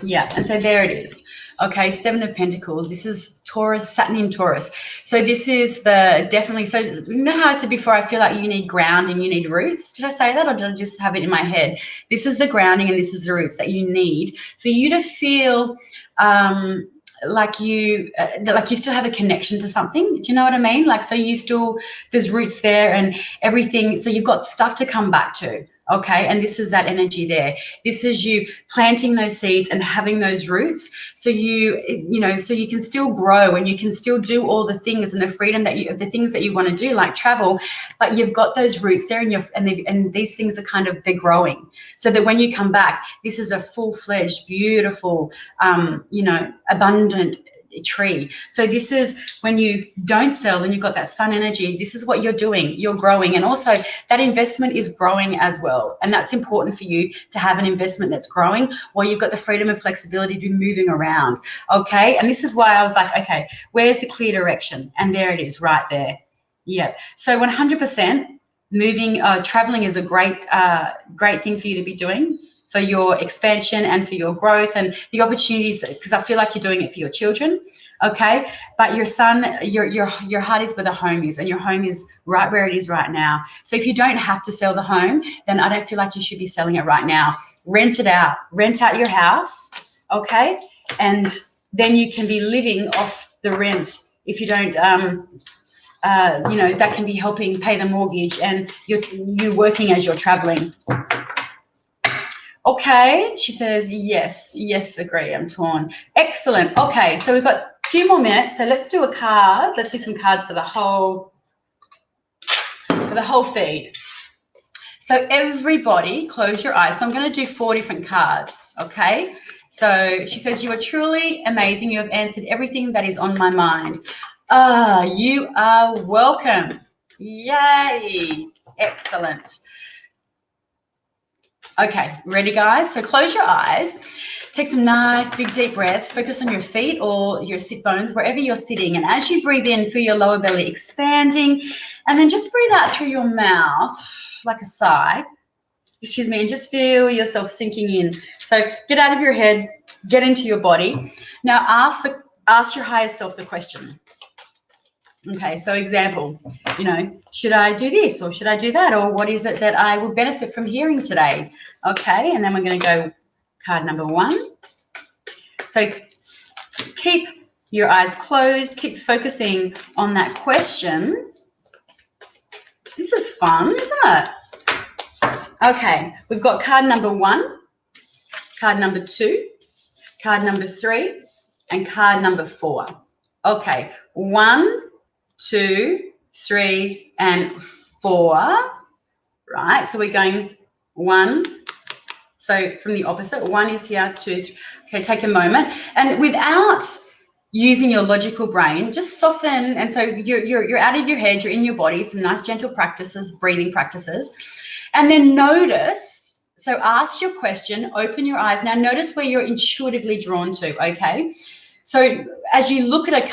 Yeah, and so there it is. Okay, 7 of Pentacles. This is Taurus, Saturn in Taurus. So this is so you know how I said before, I feel like you need ground and you need roots? Did I say that, or did I just have it in my head? This is the grounding and this is the roots that you need for you to feel like you still have a connection to something. Do you know what I mean? Like, so there's roots there and everything. So you've got stuff to come back to. Okay, and this is that energy there. This is you planting those seeds and having those roots, so you can still grow and you can still do all the things and the freedom the things that you want to do, like travel, but you've got those roots there and these things are they're growing, so that when you come back, this is a full-fledged, beautiful, abundant tree. So this is when you don't sell and you've got that sun energy. This is what you're doing. You're growing, and also that investment is growing as well, and that's important for you to have an investment that's growing while you've got the freedom and flexibility to be moving around. Okay, and this is why I was like, okay, where's the clear direction? And there it is, right there. Yeah, so 100% moving, traveling is a great thing for you to be doing for your expansion and for your growth and the opportunities, because I feel like you're doing it for your children, okay? But your son, your heart is where the home is, and your home is right where it is right now. So if you don't have to sell the home, then I don't feel like you should be selling it right now. Rent it out. Rent out your house, okay? And then you can be living off the rent. If you don't, that can be helping pay the mortgage, and you're working as you're traveling. Okay, she says, yes, agree, I'm torn. Excellent. Okay, so we've got a few more minutes, so let's do a card. Let's do some cards for the whole feed. So everybody, close your eyes. So I'm going to do 4 different cards, okay? So she says, you are truly amazing. You have answered everything that is on my mind. You are welcome. Yay. Excellent. Okay, ready, guys? So close your eyes. Take some nice, big, deep breaths. Focus on your feet or your sit bones, wherever you're sitting. And as you breathe in, feel your lower belly expanding. And then just breathe out through your mouth like a sigh. Excuse me, and just feel yourself sinking in. So get out of your head, get into your body. Now ask your higher self the question. Okay, so example, should I do this or should I do that? Or what is it that I will benefit from hearing today? Okay, and then we're going to go card number 1. So keep your eyes closed, keep focusing on that question. This is fun, isn't it? Okay, we've got card number 1, card number 2, card number 3, and card number 4. Okay, 1, 2, 3, and 4. Right, so we're going 1. So from the opposite, 1 is here, 2, 3. Okay, take a moment, and without using your logical brain, just soften. And so you're out of your head, you're in your body. Some nice gentle practices, breathing practices, and then notice. So ask your question, open your eyes. Now notice where you're intuitively drawn to. Okay, so as you look at a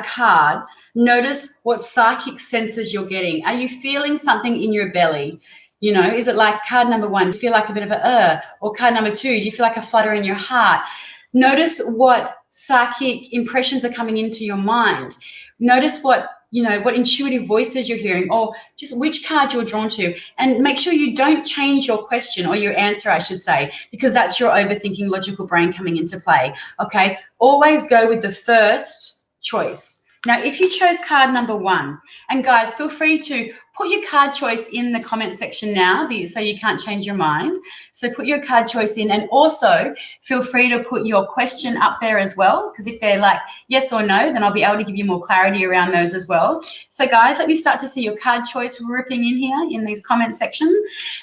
card, notice what psychic senses you're getting. Are you feeling something in your belly? Is it like card number 1, you feel like a bit of or card number 2, do you feel like a flutter in your heart? Notice what psychic impressions are coming into your mind. Notice what intuitive voices you're hearing, or just which card you're drawn to, and make sure you don't change your question or your answer, I should say, because that's your overthinking logical brain coming into play. Okay, always go with the first choice. Now, if you chose card number 1, and guys, feel free to put your card choice in the comment section now, so you can't change your mind. So put your card choice in, and also feel free to put your question up there as well, because if they're like yes or no, then I'll be able to give you more clarity around those as well. So guys, let me start to see your card choice ripping in here in these comment section.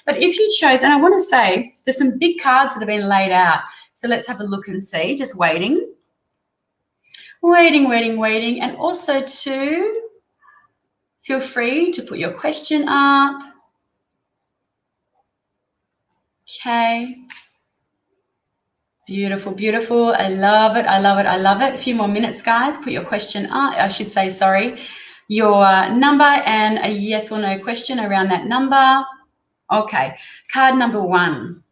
But if you chose, and I want to say there's some big cards that have been laid out. So let's have a look and see, just waiting. Waiting. And also to feel free to put your question up. Okay. Beautiful. I love it. A few more minutes, guys. Put your question up. I should say, sorry, your number and a yes or no question around that number. Okay. Card number 1.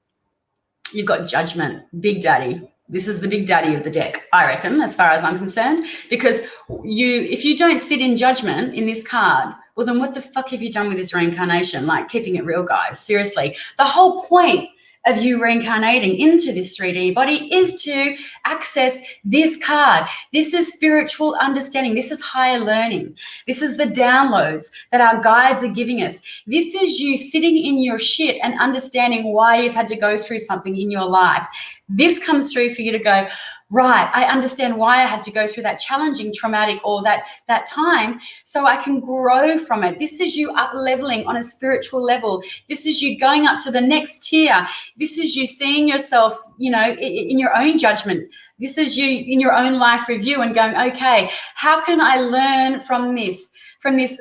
You've got Judgment, Big Daddy. This is the big daddy of the deck, I reckon, as far as I'm concerned, because if you don't sit in judgment in this card, well, then what the fuck have you done with this reincarnation? Like, keeping it real, guys, seriously. The whole point of you reincarnating into this 3D body is to access this card. This is spiritual understanding. This is higher learning. This is the downloads that our guides are giving us. This is you sitting in your shit and understanding why you've had to go through something in your life. This comes through for you to go, right, I understand why I had to go through that challenging, traumatic, or that time, so I can grow from it. This is you up leveling on a spiritual level. This is you going up to the next tier. This is you seeing yourself, in your own judgment. This is you in your own life review and going, okay, how can I learn from this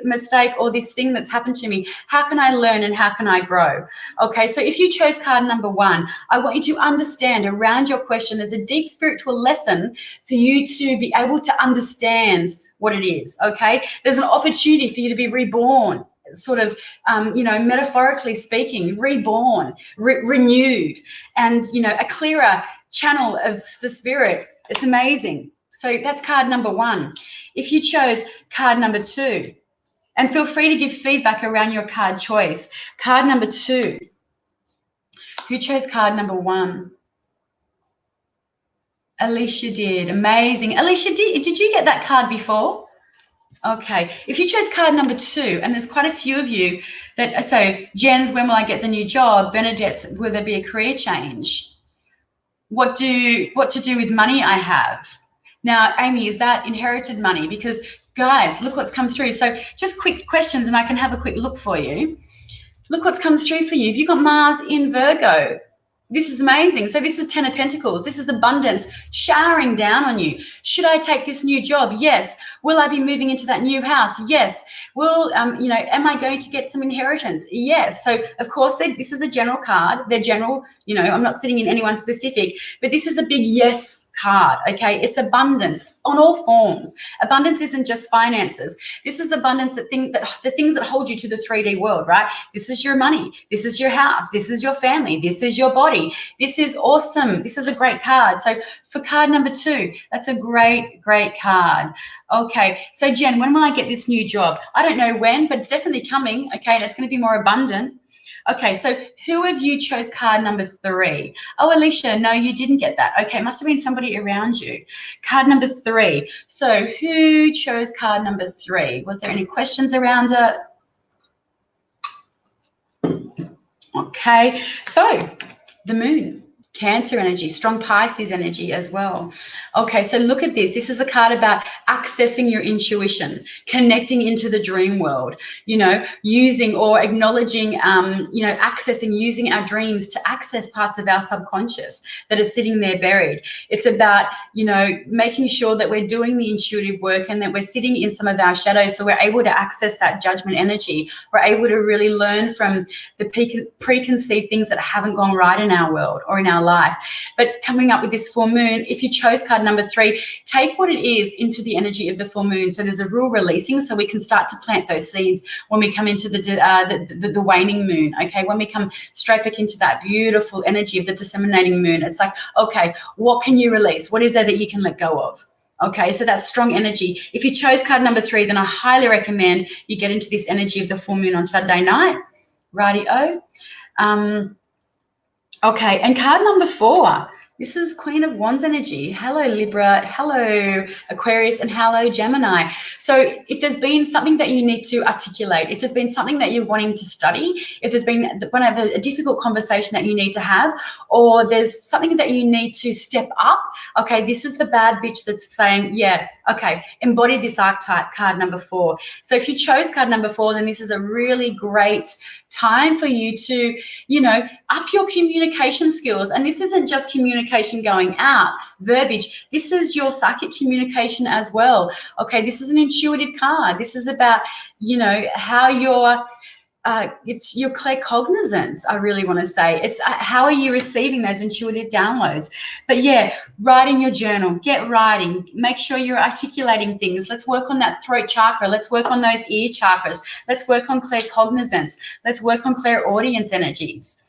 mistake or this thing that's happened to me? How can I learn and how can I grow? Okay, so if you chose card number 1, I want you to understand around your question, there's a deep spiritual lesson for you to be able to understand what it is, okay? There's an opportunity for you to be reborn, sort of, metaphorically speaking, reborn, renewed, and, a clearer channel of the spirit. It's amazing. So that's card number 1. If you chose card number 2, and feel free to give feedback around your card choice. Card number 2. Who chose card number 1? Alicia did. Amazing. Alicia, did you get that card before? Okay. If you chose card number 2, and there's quite a few of you that, so Jen's, when will I get the new job? Bernadette's, will there be a career change? What to do with money I have? Now, Amy, is that inherited money? Because, guys, look what's come through. So just quick questions, and I can have a quick look for you. Look what's come through for you. If you've got Mars in Virgo, this is amazing. So this is 10 of Pentacles. This is abundance showering down on you. Should I take this new job? Yes. Will I be moving into that new house? Yes. Will, am I going to get some inheritance? Yes. So, of course, this is a general card. They're general, I'm not sitting in anyone specific, but this is a big yes card, okay? It's abundance on all forms. Abundance isn't just finances. This is abundance, the things that hold you to the 3D world, right? This is your money. This is your house. This is your family. This is your body. This is awesome. This is a great card. So for card number 2, that's a great, great card. Okay, so Jen, when will I get this new job? I don't know when, but it's definitely coming, okay, and it's going to be more abundant. Okay, so who of you chose card number 3? Oh, Alicia, no, you didn't get that. Okay, must have been somebody around you. Card number 3. So who chose card number 3? Was there any questions around it? Okay, so the moon. Cancer energy, strong Pisces energy as well. Okay, so look at this. This is a card about accessing your intuition, connecting into the dream world, using or acknowledging, accessing, using our dreams to access parts of our subconscious that are sitting there buried. It's about, making sure that we're doing the intuitive work and that we're sitting in some of our shadows so we're able to access that judgment energy. We're able to really learn from the preconceived things that haven't gone right in our world or in our life. But coming up with this full moon, if you chose card number 3, take what it is into the energy of the full moon. So there's a real releasing, so we can start to plant those seeds when we come into the waning moon. Okay, when we come straight back into that beautiful energy of the disseminating moon, it's like, okay, what can you release? What is there that you can let go of? Okay, so that's strong energy. If you chose card number 3, then I highly recommend you get into this energy of the full moon on Saturday night. Righty-o. Okay, and card number 4, This is Queen of Wands energy. Hello, Libra. Hello, Aquarius. And hello, Gemini. So if there's been something that you need to articulate, if there's been something that you're wanting to study, if there's been a difficult conversation that you need to have, or there's something that you need to step up, okay, this is the bad bitch that's saying, yeah, okay, embody this archetype, card number 4. So if you chose card number 4, then this is a really great time for you to, up your communication skills. And this isn't just communication going out, verbiage. This is your psychic communication as well. Okay, this is an intuitive card. This is about, how you're it's your claircognizance, I really want to say. It's how are you receiving those intuitive downloads? But yeah, write in your journal, get writing, make sure you're articulating things. Let's work on that throat chakra. Let's work on those ear chakras. Let's work on claircognizance. Let's work on clairaudience energies.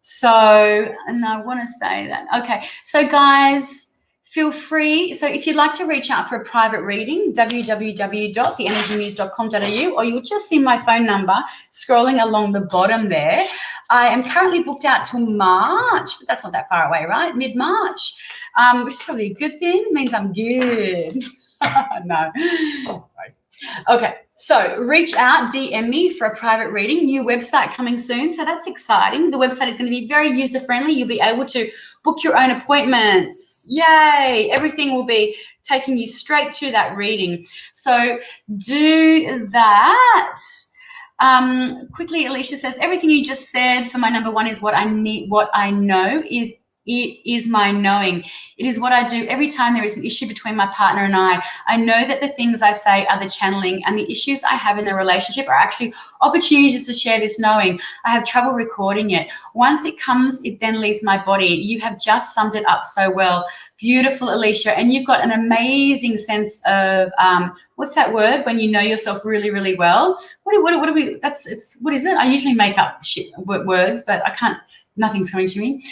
So, and I want to say that. Okay, so guys, feel free. So if you'd like to reach out for a private reading, www.theenergymuse.com.au, or you'll just see my phone number scrolling along the bottom there. I am currently booked out till March, but that's not that far away, right? Mid-March, which is probably a good thing. It means I'm good. No, sorry. Okay, so reach out, DM me for a private reading. New website coming soon, so that's exciting. The website is going to be very user-friendly. You'll be able to book your own appointments. Yay! Everything will be taking you straight to that reading. So do that. Quickly, Alicia says, everything you just said for my number 1 is what I need, what I know is. It is my knowing. It is what I do every time there is an issue between my partner and I. I know that the things I say are the channeling, and the issues I have in the relationship are actually opportunities to share this knowing. I have trouble recording it. Once it comes, it then leaves my body. You have just summed it up so well. Beautiful, Alicia. And you've got an amazing sense of, what's that word when you know yourself really, really well? What are we, what is it? I usually make up words, but I can't, nothing's coming to me.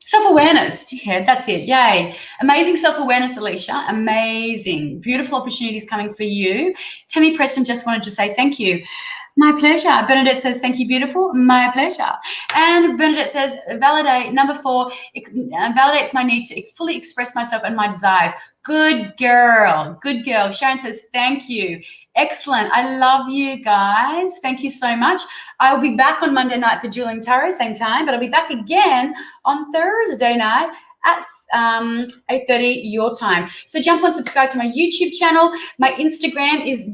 Self-awareness, yeah, that's it, yay. Amazing self-awareness, Alicia, amazing. Beautiful opportunities coming for you. Tammy Preston just wanted to say thank you. My pleasure. Bernadette says, thank you, beautiful. My pleasure. And Bernadette says, validate, number 4, validates my need to fully express myself and my desires. Good girl, good girl. Sharon says, thank you. Excellent. I love you guys. Thank you so much. I will be back on Monday night for Dueling Tarot, same time, but I'll be back again on Thursday night at 8:30 your time. So jump on, subscribe to my YouTube channel. My Instagram is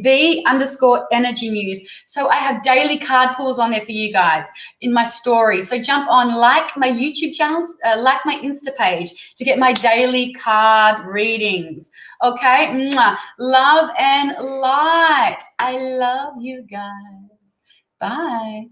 the_energy_muse. So I have daily card pulls on there for you guys in my story. So jump on, like my YouTube channels, like my Insta page to get my daily card readings. Okay, mwah. Love and light. I love you guys. Bye.